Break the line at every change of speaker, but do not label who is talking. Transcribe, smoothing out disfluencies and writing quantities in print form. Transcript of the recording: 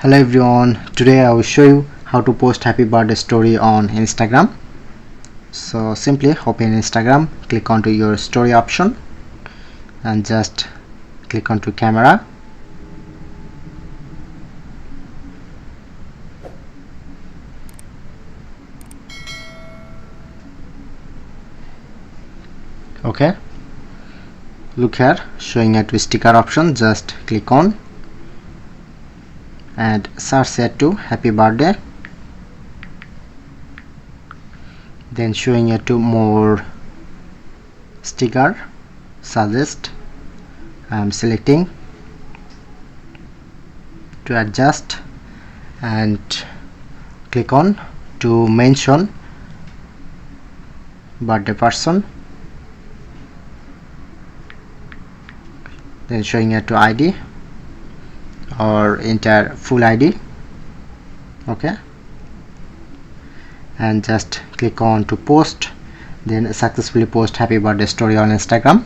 Hello everyone, today I will show you how to post happy birthday story on Instagram. So simply open Instagram, click onto your story option and just click onto camera. Okay, look here, showing it to sticker option, just click on and search it to happy birthday, then showing it to more sticker, suggest. I am selecting to adjust and click on to mention birthday person, then showing it to ID or enter full ID. Okay, and just click on to post, then successfully post happy birthday story on Instagram.